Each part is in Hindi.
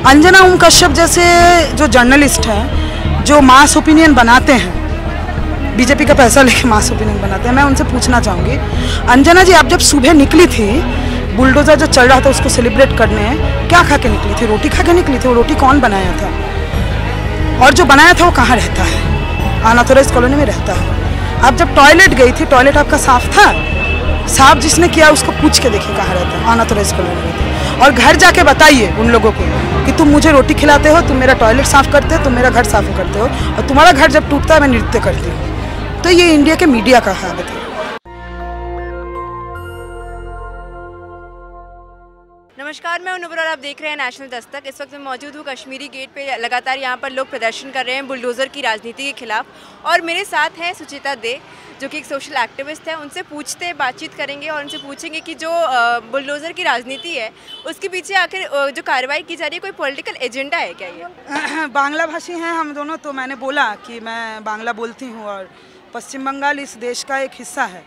अंजना ओम कश्यप जैसे जो जर्नलिस्ट हैं, जो मास ओपिनियन बनाते हैं, बीजेपी का पैसा लेके मास ओपिनियन बनाते हैं, मैं उनसे पूछना चाहूँगी, अंजना जी आप जब सुबह निकली थी, बुलडोज़र जो चल रहा था उसको सेलिब्रेट करने, क्या खा के निकली थी? रोटी खा के निकली थी? वो रोटी कौन बनाया था? और जो बनाया था वो कहाँ रहता है? अनऑथराइज्ड कॉलोनी में रहता है। आप जब टॉयलेट गई थी, टॉयलेट आपका साफ था? साफ जिसने किया उसको पूछ के देखिए कहाँ रहता है, अनऑथराइज्ड कॉलोनी में रहता है। और घर जाके बताइए उन लोगों को कि तुम मुझे रोटी खिलाते हो, तुम मेरा टॉयलेट साफ करते हो, तुम मेरा घर साफ करते हो, और तुम्हारा घर जब टूटता है मैं नृत्य करती हूँ। तो ये इंडिया के मीडिया का हालत है। नमस्कार, मैं अनुवर और आप देख रहे हैं नेशनल दस्तक। इस वक्त मैं मौजूद हूँ कश्मीरी गेट पे। लगातार यहाँ पर लोग प्रदर्शन कर रहे हैं बुलडोज़र की राजनीति के खिलाफ, और मेरे साथ हैं सुचिता दे जो कि एक सोशल एक्टिविस्ट है। उनसे पूछते बातचीत करेंगे और उनसे पूछेंगे कि जो बुलडोज़र की राजनीति है उसके पीछे आखिर जो कार्रवाई की जा रही है, कोई पॉलिटिकल एजेंडा है क्या? ये बांग्ला भाषी हैं हम दोनों, तो मैंने बोला कि मैं बांग्ला बोलती हूँ और पश्चिम बंगाल इस देश का एक हिस्सा है।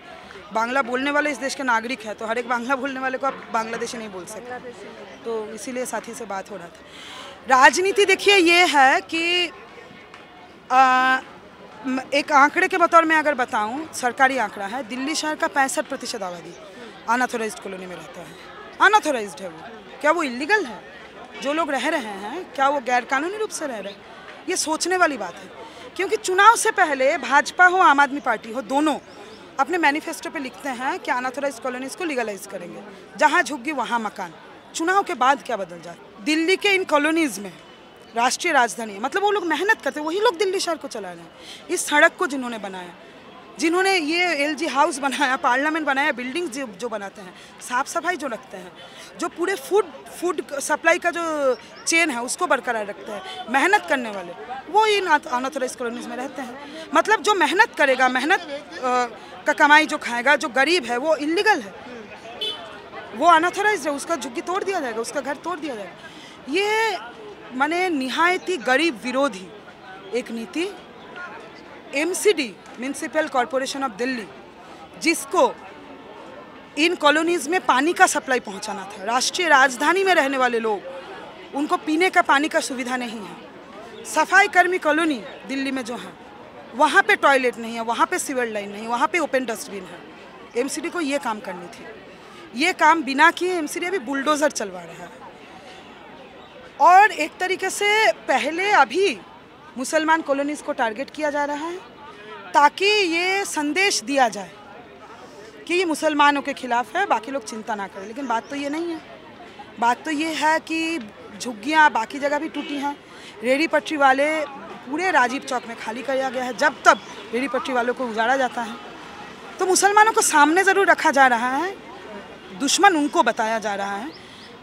बांग्ला बोलने वाले इस देश के नागरिक है, तो हर एक बांग्ला बोलने वाले को आप बांग्लादेशी नहीं बोल सकते, तो इसीलिए साथी से बात हो रहा था। राजनीति देखिए ये है कि एक आंकड़े के बतौर में अगर बताऊं, सरकारी आंकड़ा है, दिल्ली शहर का 65% आबादी अनऑथराइज्ड कॉलोनी में रहता है। अनऑथराइज्ड है वो, क्या वो इलीगल है? जो लोग रह रहे हैं क्या वो गैर कानूनी रूप से रह रहे हैं? ये सोचने वाली बात है, क्योंकि चुनाव से पहले भाजपा हो आम आदमी पार्टी हो, दोनों अपने मैनिफेस्टो पे लिखते हैं कि अनऑथराइज्ड कॉलोनीज को लीगलाइज करेंगे, जहाँ झुग्गी वहाँ मकान। चुनाव के बाद क्या बदल जाए? दिल्ली के इन कॉलोनीज में राष्ट्रीय राजधानी है, मतलब वो लोग मेहनत करते हैं, वही लोग दिल्ली शहर को चला रहे हैं। इस सड़क को जिन्होंने बनाया, जिन्होंने ये LG हाउस बनाया, पार्लियामेंट बनाया, बिल्डिंग्स जो बनाते हैं, साफ सफाई जो रखते हैं, जो पूरे फूड सप्लाई का जो चेन है उसको बरकरार रखते हैं, मेहनत करने वाले, वो इन अनऑथराइज्ड कॉलोनीज में रहते हैं। मतलब जो मेहनत करेगा, मेहनत का कमाई जो खाएगा, जो गरीब है वो इलीगल है, वो अनऑथराइज्ड है, उसका झुग्गी तोड़ दिया जाएगा, उसका घर तोड़ दिया जाएगा। ये माने निहायती गरीब विरोधी एक नीति। MCD municipal corporation of Delhi, जिसको इन कॉलोनीज में पानी का सप्लाई पहुंचाना था, राष्ट्रीय राजधानी में रहने वाले लोग, उनको पीने का पानी का सुविधा नहीं है। सफाई कर्मी कॉलोनी दिल्ली में जो है, वहाँ पे टॉयलेट नहीं है, वहाँ पे सीवर लाइन नहीं, वहाँ पे ओपन डस्टबिन है। MCD को ये काम करनी थी, ये काम बिना किए MCD अभी बुलडोज़र चलवा रहा है। और एक तरीके से पहले अभी मुसलमान कॉलोनीज़ को टारगेट किया जा रहा है, ताकि ये संदेश दिया जाए कि ये मुसलमानों के खिलाफ है, बाकी लोग चिंता ना करें। लेकिन बात तो ये नहीं है। बात तो ये है कि झुग्गियाँ बाकी जगह भी टूटी हैं, रेहड़ी पटरी वाले पूरे राजीव चौक में खाली किया गया है। जब तक रेहड़ी पटरी वालों को उजाड़ा जाता है, तो मुसलमानों को सामने ज़रूर रखा जा रहा है, दुश्मन उनको बताया जा रहा है।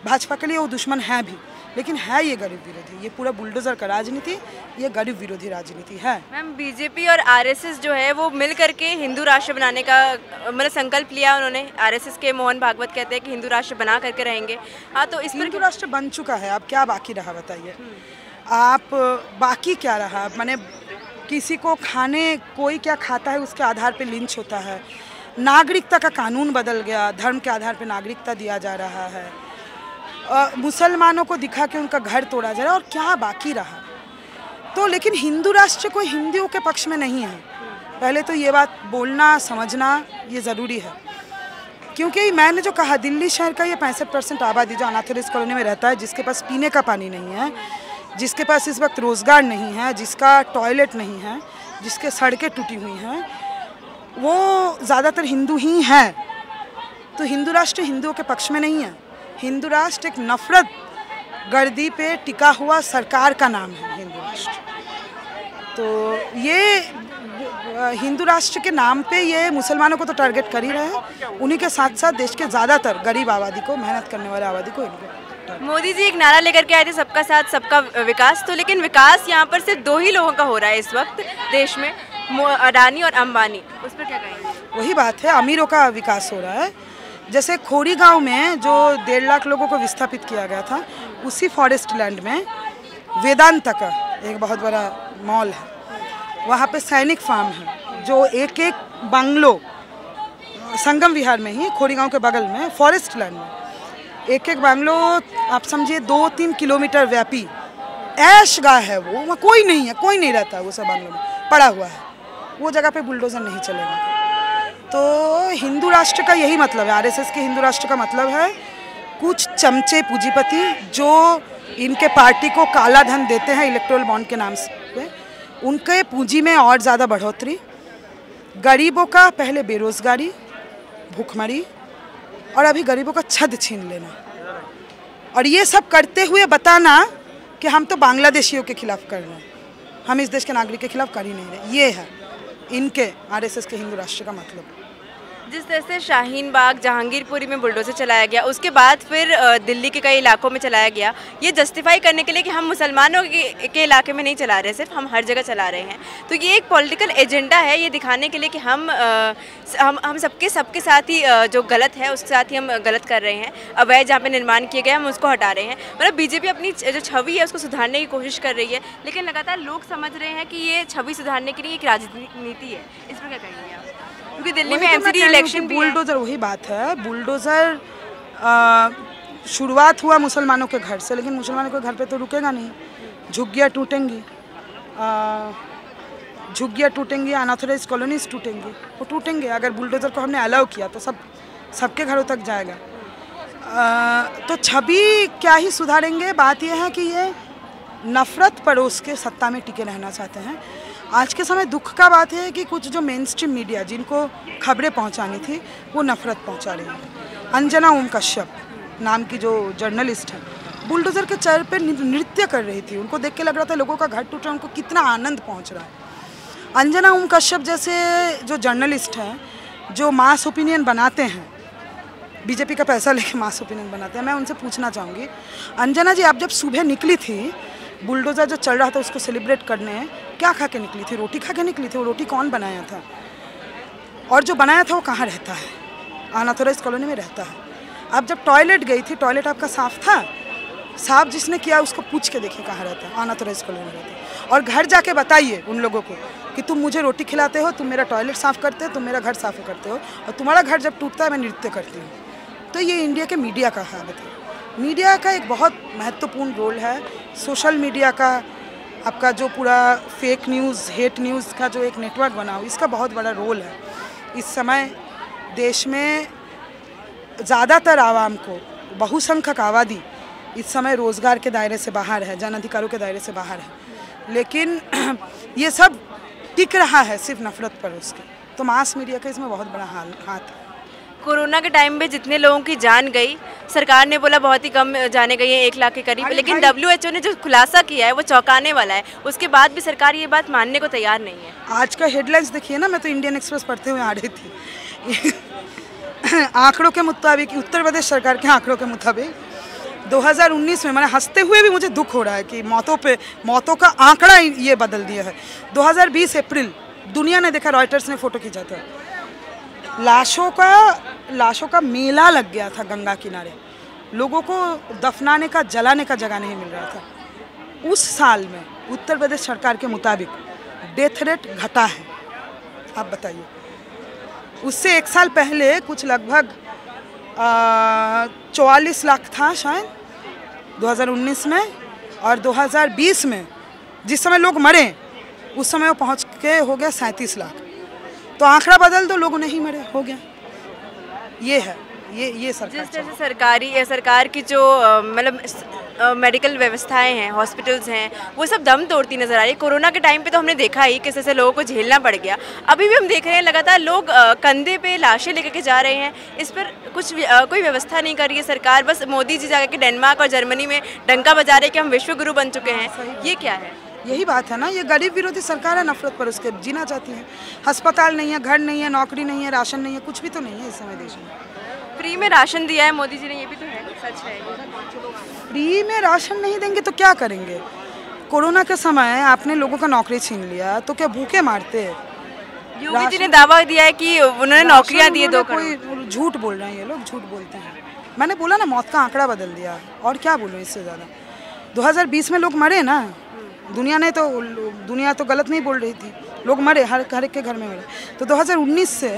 भाजपा के लिए वो दुश्मन है भी, लेकिन है ये गरीब विरोधी। ये पूरा बुलडोज़र का राजनीति, ये गरीब विरोधी राजनीति है। मैम, बीजेपी और RSS जो है वो मिल करके हिंदू राष्ट्र बनाने का मतलब संकल्प लिया उन्होंने। RSS के मोहन भागवत कहते हैं कि हिंदू राष्ट्र बना करके रहेंगे। हाँ, तो इस पर हिंदू राष्ट्र बन चुका है, अब क्या बाकी रहा बताइए आप? बाकी क्या रहा? माने किसी को खाने, कोई क्या खाता है उसके आधार पे लिंच होता है। नागरिकता का कानून बदल गया, धर्म के आधार पे नागरिकता दिया जा रहा है। मुसलमानों को दिखा के उनका घर तोड़ा जा रहा है, और क्या बाकी रहा? तो लेकिन हिंदू राष्ट्र कोई हिंदुओं के पक्ष में नहीं है। पहले तो ये बात बोलना, समझना ये ज़रूरी है, क्योंकि मैंने जो कहा, दिल्ली शहर का ये 65% आबादी जो अनऑथराइज्ड कॉलोनी में रहता है, जिसके पास पीने का पानी नहीं है, जिसके पास इस वक्त रोज़गार नहीं है, जिसका टॉयलेट नहीं है, जिसके सड़कें टूटी हुई हैं, वो ज़्यादातर हिंदू ही हैं। तो हिंदू राष्ट्र हिंदुओं के पक्ष में नहीं है। हिंदू राष्ट्र एक नफरत गर्दी पे टिका हुआ सरकार का नाम है हिंदू राष्ट्र। तो ये हिंदू राष्ट्र के नाम पे ये मुसलमानों को तो टारगेट कर ही रहे हैं, उन्हीं के साथ साथ देश के ज़्यादातर गरीब आबादी को, मेहनत करने वाले आबादी को इनको। मोदी जी एक नारा लेकर के आए थे, सबका साथ सबका विकास। तो लेकिन विकास यहाँ पर सिर्फ 2 ही लोगों का हो रहा है इस वक्त देश में, अडानी और अंबानी। उस पर क्या कहेंगे? वही बात है, अमीरों का विकास हो रहा है। जैसे खोरी गांव में जो 1.5 लाख लोगों को विस्थापित किया गया था, उसी फॉरेस्ट लैंड में वेदांता का एक बहुत बड़ा मॉल है, वहाँ पे सैनिक फार्म है, जो एक बंगलो संगम विहार में ही, खोरी गांव के बगल में फॉरेस्ट लैंड में एक एक बांग्लो आप समझिए 2-3 किलोमीटर व्यापी ऐशगाह है वो, वहाँ कोई नहीं है, कोई नहीं रहता वो सब बांग्लो में पड़ा हुआ है, वो जगह पे बुलडोज़र नहीं चलेगा। तो हिंदू राष्ट्र का यही मतलब है, आरएसएस के हिंदू राष्ट्र का मतलब है कुछ चमचे पूंजीपति जो इनके पार्टी को काला धन देते हैं इलेक्टोरल बॉन्ड के नाम पे, उनके पूंजी में और ज़्यादा बढ़ोतरी, गरीबों का पहले बेरोजगारी, भूखमरी और अभी गरीबों का छद छीन लेना, और ये सब करते हुए बताना कि हम तो बांग्लादेशियों के खिलाफ कर रहे हैं, हम इस देश के नागरिक के खिलाफ कर ही नहीं रहे। ये है इनके आरएसएस के हिंदू राष्ट्र का मतलब। जिस तरह से शाहीन बाग जहांगीरपुरी में बुलडोजर चलाया गया, उसके बाद फिर दिल्ली के कई इलाकों में चलाया गया, ये जस्टिफाई करने के लिए कि हम मुसलमानों के इलाके में नहीं चला रहे, सिर्फ हम हर जगह चला रहे हैं। तो ये एक पॉलिटिकल एजेंडा है, ये दिखाने के लिए कि हम सबके साथ ही जो गलत है उसके साथ ही हम गलत कर रहे हैं। अवैध जहाँ पे निर्माण किए गए हम उसको हटा रहे हैं। मतलब बीजेपी अपनी जो छवि है उसको सुधारने की कोशिश कर रही है, लेकिन लगातार लोग समझ रहे हैं कि ये छवि सुधारने के लिए एक राजनीति है। इस पर क्या कहेंगे आप? क्योंकि दिल्ली में एमसीडी इलेक्शन बुलडोजर, वही बात है, बुलडोजर शुरुआत हुआ मुसलमानों के घर से, लेकिन मुसलमानों के घर पे तो रुकेगा नहीं, झुग्गियाँ टूटेंगी, झुग्गियाँ टूटेंगी, अनऑथराइज्ड कॉलोनीज टूटेंगी, वो टूटेंगे। अगर बुलडोजर को हमने अलाउ किया तो सबके घरों तक जाएगा। तो छवि क्या ही सुधारेंगे, बात यह है कि ये नफरत परोस के सत्ता में टिके रहना चाहते हैं। आज के समय दुख का बात है कि कुछ जो मेन स्ट्रीम मीडिया जिनको खबरें पहुंचानी थी वो नफरत पहुंचा रही है। अंजना ओम कश्यप नाम की जो जर्नलिस्ट है, बुलडोजर के चेहरे पे नृत्य कर रही थी, उनको देख के लग रहा था लोगों का घर टूट रहा है, उनको कितना आनंद पहुंच रहा है। अंजना ओम कश्यप जैसे जो जर्नलिस्ट हैं जो मास ओपिनियन बनाते हैं, बीजेपी का पैसा लेके मास ओपिनियन बनाते हैं, मैं उनसे पूछना चाहूँगी, अंजना जी आप जब सुबह निकली थी बुलडोजर जो चल रहा था उसको सेलिब्रेट करने, क्या खा के निकली थी? रोटी खा के निकली थी? वो रोटी कौन बनाया था? और जो बनाया था वो कहाँ रहता है? अनऑथराइज्ड कॉलोनी में रहता है। अब जब टॉयलेट गई थी, टॉयलेट आपका साफ था? साफ जिसने किया उसको पूछ के देखिए कहाँ रहता है, अनऑथराइज्ड कॉलोनी में रहता है। और घर जाके बताइए उन लोगों को कि तुम मुझे रोटी खिलाते हो, तुम मेरा टॉयलेट साफ़ करते हो, तुम मेरा घर साफ़ करते हो, और तुम्हारा घर जब टूटता है मैं नृत्य करती हूँ। तो ये इंडिया के मीडिया का हालत है। मीडिया का एक बहुत महत्वपूर्ण रोल है, सोशल मीडिया का, आपका जो पूरा फेक न्यूज़, हेट न्यूज़ का जो एक नेटवर्क बना हो, इसका बहुत बड़ा रोल है। इस समय देश में ज़्यादातर आवाम को, बहुसंख्यक आबादी इस समय रोज़गार के दायरे से बाहर है, जन अधिकारों के दायरे से बाहर है, लेकिन ये सब टिक रहा है सिर्फ नफरत पर उसके। तो मास मीडिया का इसमें बहुत बड़ा हाथ है। कोरोना के टाइम में जितने लोगों की जान गई, सरकार ने बोला बहुत ही कम जाने गई है, 1 लाख के करीब, लेकिन WHO ने जो खुलासा किया है वो चौंकाने वाला है। उसके बाद भी सरकार ये बात मानने को तैयार नहीं है। आज का हेडलाइंस देखिए ना, मैं तो इंडियन एक्सप्रेस पढ़ते हुए आ रही थी आंकड़ों के मुताबिक, उत्तर प्रदेश सरकार के आंकड़ों के मुताबिक 2019 में, मैंने हंसते हुए भी मुझे दुख हो रहा है कि मौतों का आंकड़ा ये बदल दिया है। 2020 अप्रैल दुनिया ने देखा, रॉयटर्स ने फोटो खींचा था, लाशों का मेला लग गया था गंगा किनारे, लोगों को दफनाने का, जलाने का जगह नहीं मिल रहा था। उस साल में उत्तर प्रदेश सरकार के मुताबिक डेथ रेट घटा है। आप बताइए, उससे 1 साल पहले कुछ लगभग 44 लाख था शायद 2019 में, और 2020 में जिस समय लोग मरे उस समय वो पहुंच के हो गया 37 लाख। तो आंकड़ा बदल दो, लोग नहीं मरे, हो गया। ये है ये सरकार। जिस तरह से सरकार की जो मतलब मेडिकल व्यवस्थाएं हैं, हॉस्पिटल्स हैं, वो सब दम तोड़ती नजर आ रही है। कोरोना के टाइम पे तो हमने देखा ही किस तरह से लोगों को झेलना पड़ गया। अभी भी हम देख रहे हैं लगातार लोग कंधे पे लाशें लेकर के जा रहे हैं। इस पर कोई व्यवस्था नहीं कर रही है सरकार। बस मोदी जी जाकर के डेनमार्क और जर्मनी में डंका बजा रहे हैं कि हम विश्व गुरु बन चुके हैं। ये क्या है? यही बात है ना, ये गरीब विरोधी सरकार है, नफरत पर उसके जीना चाहती है। अस्पताल नहीं है, घर नहीं है, नौकरी नहीं है, राशन नहीं है, कुछ भी तो नहीं है इस समय देश में। फ्री में राशन दिया है मोदी जी ने, ये भी तो है, सच है। फ्री में राशन नहीं देंगे तो क्या करेंगे? कोरोना के समय आपने लोगों का नौकरी छीन लिया तो क्या भूखे मारते? योगी जी ने दावा दिया है कि उन्होंने नौकरियां दी है 2 करोड़। कोई झूठ बोल रहे हैं, ये लोग झूठ बोलते हैं। मैंने बोला ना, मौत का आंकड़ा बदल दिया, और क्या बोलूँ इससे ज़्यादा। 2020 में लोग मरे ना, दुनिया तो गलत नहीं बोल रही थी, लोग मरे, हर एक के घर में मरे। तो 2019 से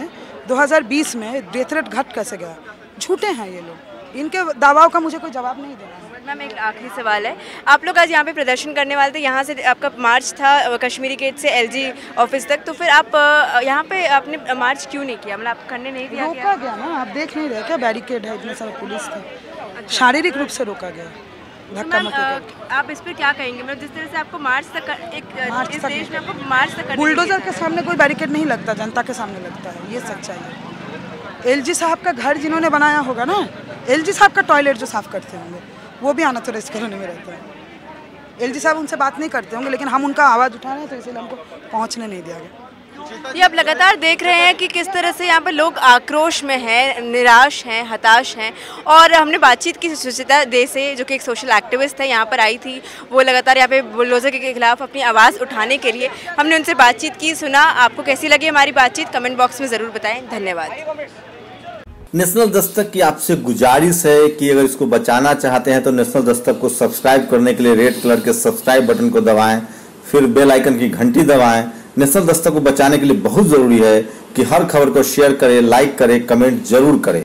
2020 में डेथ रेट घट कैसे गया? झूठे हैं ये लोग, इनके दावाओं का मुझे कोई जवाब नहीं देना है। मैम एक आखिरी सवाल है, आप लोग आज यहाँ पे प्रदर्शन करने वाले थे, यहाँ से आपका मार्च था कश्मीरी गेट से एलजी ऑफिस तक, तो फिर आप यहाँ पे आपने मार्च क्यों नहीं किया, मतलब आप करने नहीं दिया? रोका गया ना, आप देख नहीं रहे क्या, बैरिकेड है, इतने सारे पुलिस थे, शारीरिक रूप से रोका गया, धक्का मुक्की। आप इस पर क्या कहेंगे, मतलब जिस तरह से आपको मार्च तक इस देश में आपको मार्च तक बुलडोजर के सामने कोई बैरिकेड नहीं लगता, जनता के सामने लगता है, ये सच्चाई है। एलजी साहब का घर जिन्होंने बनाया होगा ना, एलजी साहब का टॉयलेट जो साफ करते होंगे, वो भी अनऑथराइज्ड कॉलोनी में रहता है। एलजी साहब उनसे बात नहीं करते होंगे, लेकिन हम उनका आवाज़ उठा रहे हैं, तो इसलिए हमको पहुंचने नहीं दिया गया। ये आप लगातार देख रहे हैं कि किस तरह से यहाँ पर लोग आक्रोश में हैं, निराश हैं, हताश हैं। और हमने बातचीत की सुचिता दे से, जो कि एक सोशल एक्टिविस्ट है, यहाँ पर आई थी, वो लगातार यहाँ पे बुलडोजर के खिलाफ अपनी आवाज़ उठाने के लिए। हमने उनसे बातचीत की, सुना। आपको कैसी लगी हमारी बातचीत, कमेंट बॉक्स में ज़रूर बताएं। धन्यवाद। नेशनल दस्तक की आपसे गुजारिश है कि अगर इसको बचाना चाहते हैं तो नेशनल दस्तक को सब्सक्राइब करने के लिए रेड कलर के सब्सक्राइब बटन को दबाएं, फिर बेल आइकन की घंटी दबाएं। नेशनल दस्तक को बचाने के लिए बहुत जरूरी है कि हर खबर को शेयर करें, लाइक करें, कमेंट जरूर करें।